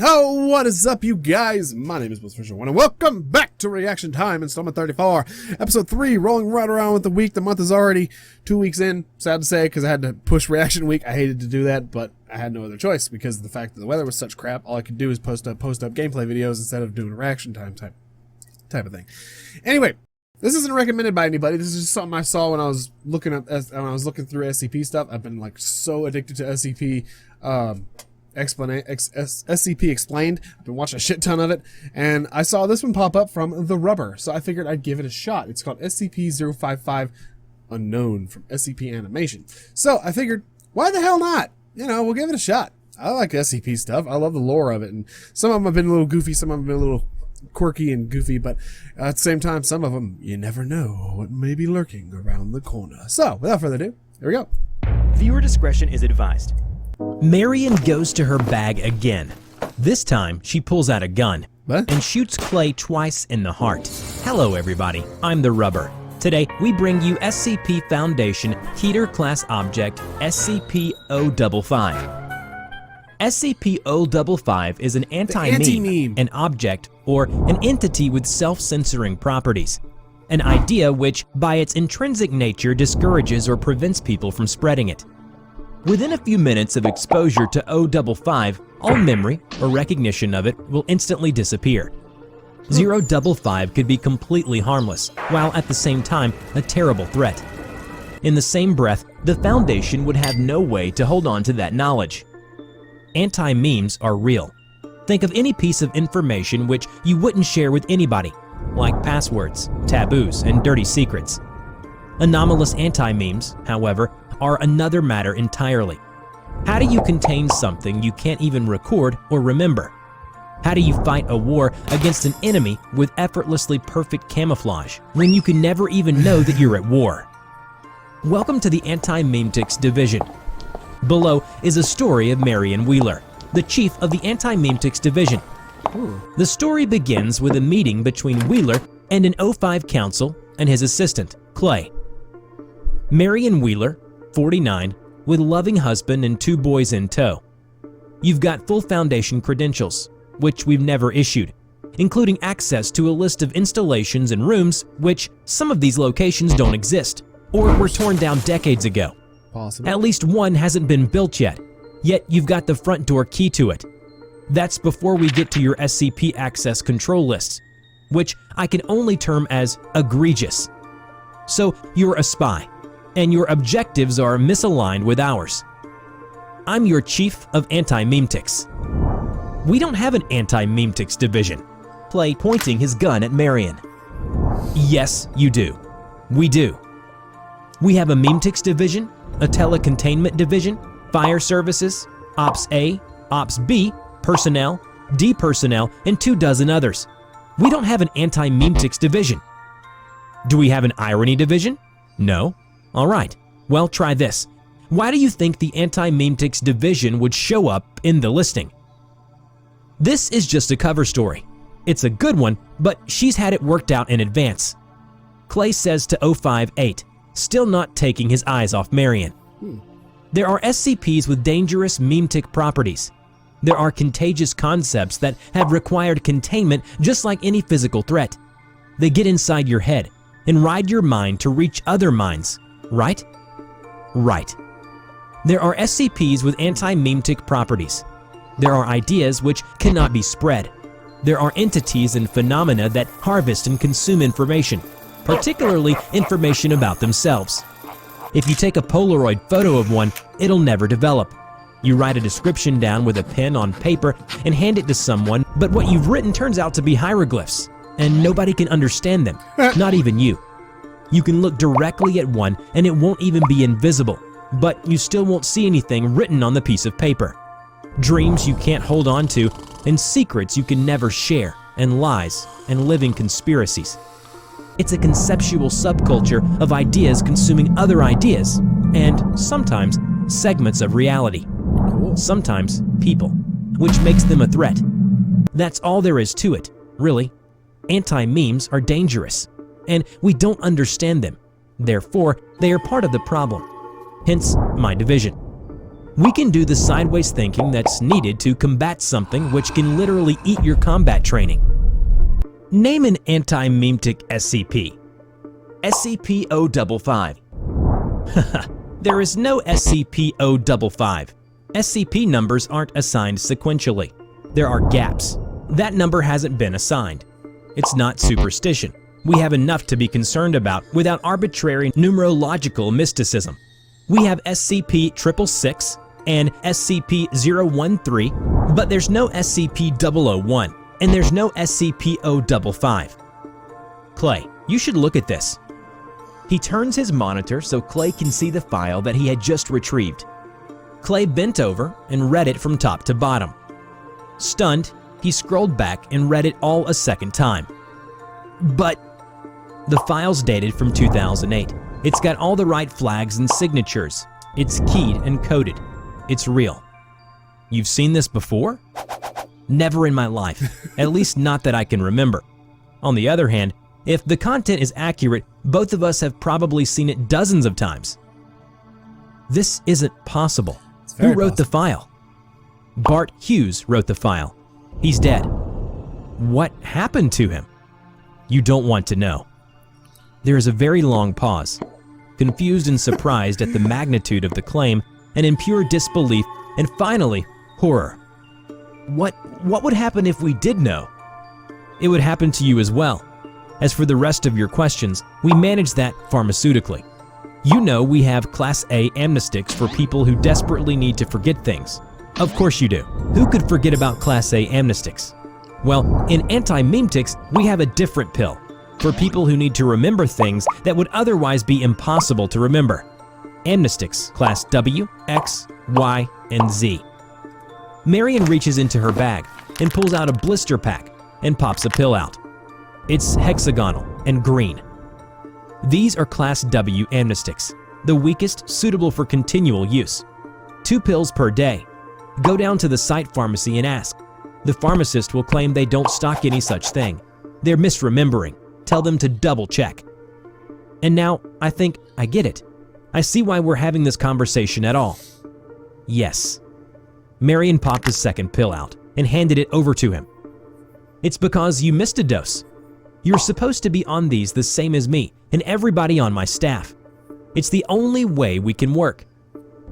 Oh, what is up, you guys? My name is Official1, and welcome back to Reaction Time, installment 34, episode 3, rolling right around with the week. The month is already 2 weeks in, sad to say, because I had to push Reaction Week. I hated to do that, but I had no other choice, because of the fact that the weather was such crap. All I could do is post up gameplay videos instead of doing a Reaction Time type of thing. Anyway, this isn't recommended by anybody. This is just something I saw when I was looking through SCP stuff. I've been like so addicted to SCP, SCP Explained. I've been watching a shit ton of it, and I saw this one pop up from TheRubber, so I figured I'd give it a shot. It's called SCP-055 Unknown from SCP Animation. So I figured, why the hell not? You know, we'll give it a shot. I like SCP stuff. I love the lore of it, and some of them have been a little goofy, some of them have been a little quirky and goofy, but at the same time, some of them, you never know what may be lurking around the corner. So, without further ado, here we go. Viewer discretion is advised. Marion goes to her bag again. This time, she pulls out a gun and shoots Clay twice in the heart. Hello everybody, I'm TheRubber. Today, we bring you SCP Foundation Heater Class Object SCP-055. SCP-055 is an anti-meme, an object, or an entity with self-censoring properties. An idea which, by its intrinsic nature, discourages or prevents people from spreading it. Within a few minutes of exposure to 055, all memory or recognition of it will instantly disappear. 055 could be completely harmless, while at the same time a terrible threat. In the same breath, the Foundation would have no way to hold on to that knowledge. Anti-memes are real. Think of any piece of information which you wouldn't share with anybody, like passwords, taboos, and dirty secrets. Anomalous anti-memes, however, are another matter entirely. How do you contain something you can't even record or remember? How do you fight a war against an enemy with effortlessly perfect camouflage when you can never even know that you're at war? Welcome to the Anti-Memetics Division. Below is a story of Marion Wheeler, the chief of the Anti-Memetics Division. The story begins with a meeting between Wheeler and an O5 counsel and his assistant, Clay. Marion Wheeler, 49, with loving husband and 2 boys in tow. You've got full Foundation credentials, which we've never issued, including access to a list of installations and rooms, which some of these locations don't exist, or were torn down decades ago. Possible. At least one hasn't been built yet you've got the front door key to it. That's before we get to your SCP access control lists, which I can only term as egregious. So you're a spy, and your objectives are misaligned with ours. I'm your chief of Anti-Memetics. We don't have an Anti-Memetics division. Clay pointing his gun at Marion. Yes, you do. We do. We have a Memetics division, a telecontainment division, fire services, Ops A, Ops B, personnel, D personnel, and 24 others. We don't have an Anti-Memetics division. Do we have an irony division? No. All right, well, try this. Why do you think the Anti-Memetics division would show up in the listing? This is just a cover story. It's a good one, but she's had it worked out in advance. Clay says to 058, still not taking his eyes off Marion. There are SCPs with dangerous memetic properties. There are contagious concepts that have required containment just like any physical threat. They get inside your head and ride your mind to reach other minds, right? Right. There are SCPs with anti-memetic properties. There are ideas which cannot be spread. There are entities and phenomena that harvest and consume information, particularly information about themselves. If you take a Polaroid photo of one, it'll never develop. You write a description down with a pen on paper and hand it to someone, but what you've written turns out to be hieroglyphs, and nobody can understand them, not even you. You can look directly at one and it won't even be invisible, but you still won't see anything written on the piece of paper. Dreams you can't hold on to, and secrets you can never share, and lies, and living conspiracies. It's a conceptual subculture of ideas consuming other ideas, and sometimes segments of reality. Sometimes people, which makes them a threat. That's all there is to it, really. Anti-memes are dangerous, and we don't understand them. Therefore, they are part of the problem. Hence, my division. We can do the sideways thinking that's needed to combat something which can literally eat your combat training. Name an anti-memtic SCP. SCP-055. There is no SCP-055. SCP numbers aren't assigned sequentially. There are gaps. That number hasn't been assigned. It's not superstition. We have enough to be concerned about without arbitrary numerological mysticism. We have SCP-666 and SCP-013, but there's no SCP-001, and there's no SCP-055. Clay, you should look at this. He turns his monitor so Clay can see the file that he had just retrieved. Clay bent over and read it from top to bottom. Stunned, he scrolled back and read it all a second time. But the file's dated from 2008. It's got all the right flags and signatures. It's keyed and coded. It's real. You've seen this before? Never in my life, at least not that I can remember. On the other hand, if the content is accurate, both of us have probably seen it dozens of times. This isn't possible. Who wrote the file? Bart Hughes wrote the file. He's dead. What happened to him? You don't want to know. There is a very long pause, confused and surprised at the magnitude of the claim, and in pure disbelief, and finally, horror. What would happen if we did know? It would happen to you as well. As for the rest of your questions, we manage that pharmaceutically. You know we have Class A amnestics for people who desperately need to forget things. Of course you do. Who could forget about Class A amnestics? Well, in anti-memetics, we have a different pill for people who need to remember things that would otherwise be impossible to remember. Amnestics Class W, X, Y, and Z. Marion reaches into her bag and pulls out a blister pack and pops a pill out. It's hexagonal and green. These are Class W amnestics, the weakest suitable for continual use. 2 pills per day. Go down to the site pharmacy and ask. The pharmacist will claim they don't stock any such thing. They're misremembering. Tell them to double check. And now, I think I get it. I see why we're having this conversation at all. Yes. Marion popped a second pill out and handed it over to him. It's because you missed a dose. You're supposed to be on these the same as me and everybody on my staff. It's the only way we can work.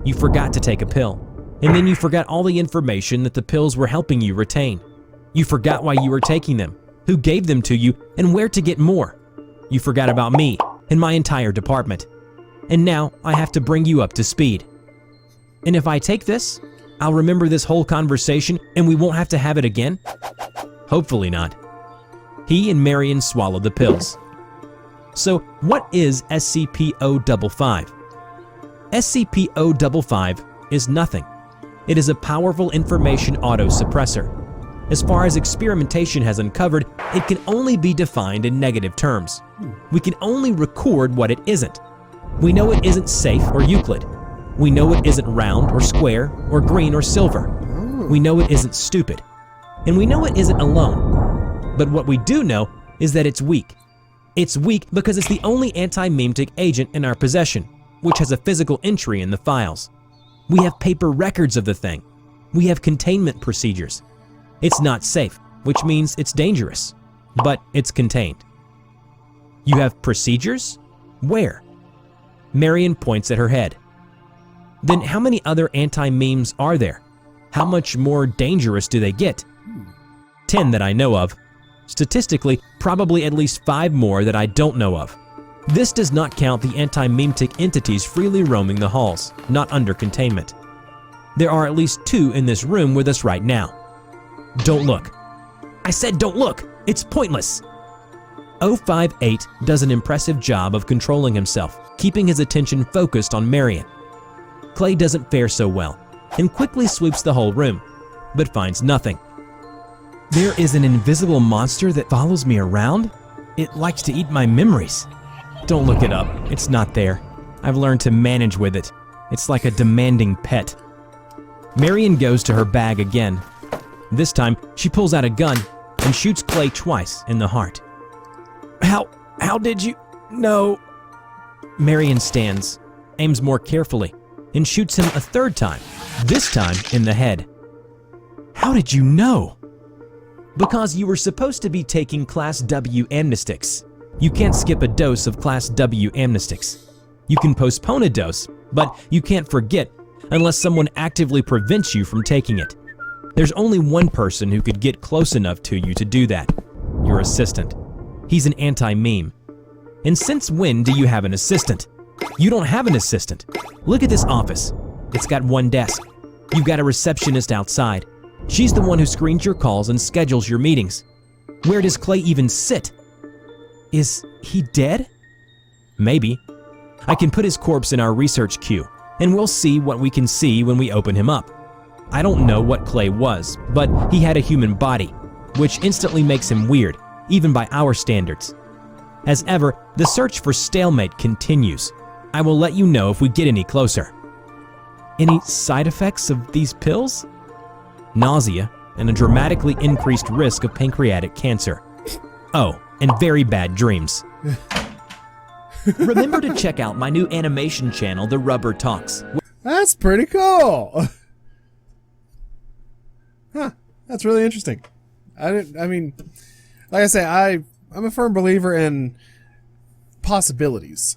You forgot to take a pill, and then you forgot all the information that the pills were helping you retain. You forgot why you were taking them, who gave them to you, and where to get more. You forgot about me and my entire department. And now I have to bring you up to speed. And if I take this, I'll remember this whole conversation and we won't have to have it again? Hopefully not. He and Marion swallowed the pills. So what is SCP-055? SCP-055 is nothing. It is a powerful information auto-suppressor. As far as experimentation has uncovered, it can only be defined in negative terms. We can only record what it isn't. We know it isn't safe or Euclid. We know it isn't round or square or green or silver. We know it isn't stupid. And we know it isn't alone. But what we do know is that it's weak. It's weak because it's the only anti-memetic agent in our possession, which has a physical entry in the files. We have paper records of the thing. We have containment procedures. It's not safe, which means it's dangerous, but it's contained. You have procedures? Where? Marion points at her head. Then how many other anti-memes are there? How much more dangerous do they get? 10 that I know of. Statistically, probably at least 5 more that I don't know of. This does not count the anti-memetic entities freely roaming the halls, not under containment. There are at least 2 in this room with us right now. Don't look. I said don't look! It's pointless! 058 does an impressive job of controlling himself, keeping his attention focused on Marion. Clay doesn't fare so well, and quickly sweeps the whole room, but finds nothing. There is an invisible monster that follows me around? It likes to eat my memories. Don't look it up, it's not there. I've learned to manage with it. It's like a demanding pet. Marion goes to her bag again. This time, she pulls out a gun and shoots Clay twice in the heart. How did you know? Marion stands, aims more carefully, and shoots him a third time, this time in the head. How did you know? Because you were supposed to be taking Class W amnestics. You can't skip a dose of Class W amnestics. You can postpone a dose, but you can't forget unless someone actively prevents you from taking it. There's only one person who could get close enough to you to do that. Your assistant. He's an anti-meme. And since when do you have an assistant? You don't have an assistant. Look at this office. It's got one desk. You've got a receptionist outside. She's the one who screens your calls and schedules your meetings. Where does Clay even sit? Is he dead? Maybe. I can put his corpse in our research queue, and we'll see what we can see when we open him up. I don't know what Clay was, but he had a human body, which instantly makes him weird, even by our standards. As ever, the search for stalemate continues. I will let you know if we get any closer. Any side effects of these pills? Nausea and a dramatically increased risk of pancreatic cancer. Oh, and very bad dreams. Remember to check out my new animation channel, TheRubber Talks. That's pretty cool. Huh, that's really interesting. I mean, like I say, I'm a firm believer in possibilities.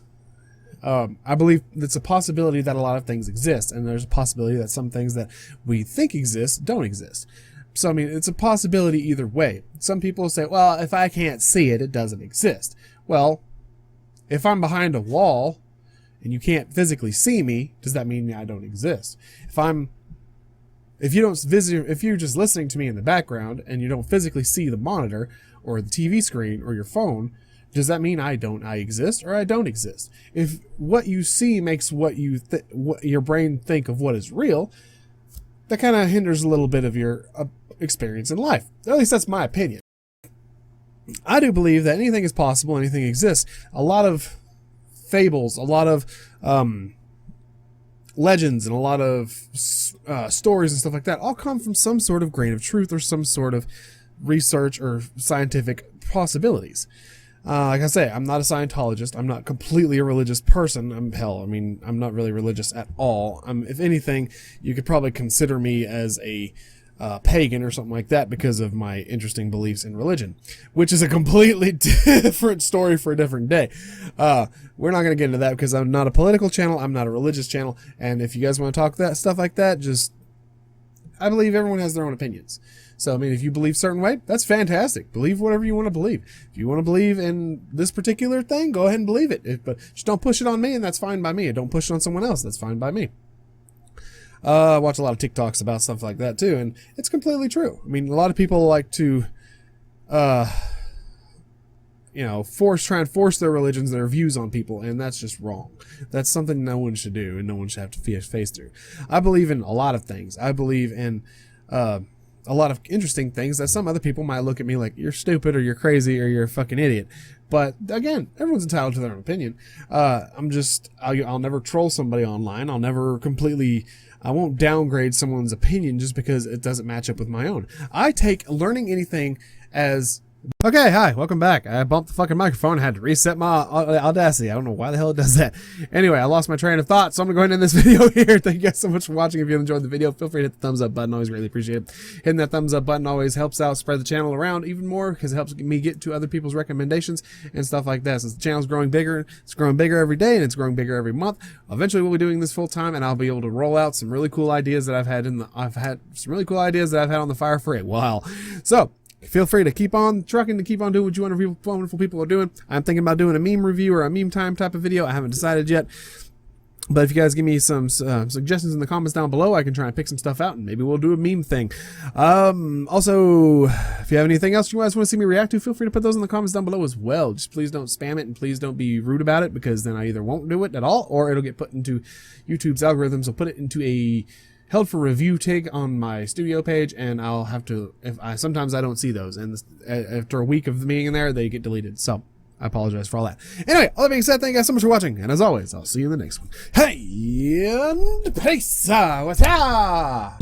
I believe it's a possibility that a lot of things exist, and there's a possibility that some things that we think exist don't exist. So, I mean, it's a possibility either way. Some people say, well, if I can't see it, it doesn't exist. Well, if I'm behind a wall and you can't physically see me, does that mean I don't exist? If you're just listening to me in the background and you don't physically see the monitor or the TV screen or your phone, does that mean I exist or I don't exist? If what you see makes what your brain think of what is real, that kind of hinders a little bit of your experience in life. At least that's my opinion. I do believe that anything is possible, anything exists. A lot of fables, a lot of legends, and a lot of stories and stuff like that all come from some sort of grain of truth or some sort of research or scientific possibilities. Like I say, I'm not a Scientologist. I'm not completely a religious person. I'm not really religious at all. If anything, you could probably consider me as a pagan or something like that because of my interesting beliefs in religion, which is a completely different story for a different day. We're not going to get into that because I'm not a political channel. I'm not a religious channel. And if you guys want to talk stuff like that, I believe everyone has their own opinions. So, I mean, if you believe a certain way, that's fantastic. Believe whatever you want to believe. If you want to believe in this particular thing, go ahead and believe it. But just don't push it on me, and that's fine by me. Don't push it on someone else. That's fine by me. I watch a lot of TikToks about stuff like that, too, and it's completely true. I mean, a lot of people like to, try and force their religions, their views on people, and that's just wrong. That's something no one should do, and no one should have to face through. I believe in a lot of things. I believe in a lot of interesting things that some other people might look at me like, you're stupid, or you're crazy, or you're a fucking idiot. But again, everyone's entitled to their own opinion. I'll never troll somebody online. I won't downgrade someone's opinion just because it doesn't match up with my own. I take learning anything as... Okay, hi, welcome back. I bumped the fucking microphone, had to reset my Audacity. I don't know why the hell it does that. Anyway, I lost my train of thought, so I'm going to go ahead and end this video here. Thank you guys so much for watching. If you enjoyed the video, feel free to hit the thumbs up button. Always really appreciate it. Hitting that thumbs up button always helps out spread the channel around even more because it helps me get to other people's recommendations and stuff like that. Since the channel's growing bigger, it's growing bigger every day, and it's growing bigger every month. Eventually, we'll be doing this full time, and I'll be able to roll out some really cool ideas that I've had on the fire for a while. So, feel free to keep on trucking, to keep on doing what you wonderful people are doing. I'm thinking about doing a meme review or a meme time type of video. I haven't decided yet. But if you guys give me some suggestions in the comments down below, I can try and pick some stuff out, and maybe we'll do a meme thing. Also, if you have anything else you guys want to see me react to, feel free to put those in the comments down below as well. Just please don't spam it, and please don't be rude about it, because then I either won't do it at all, or it'll get put into YouTube's algorithms. Will put it into a held for review tag on my studio page, and I'll have to, sometimes I don't see those, and after a week of being in there, they get deleted. So I apologize for all that. Anyway, all that being said, thank you guys so much for watching, and as always, I'll see you in the next one. Hey, and peace! What's up?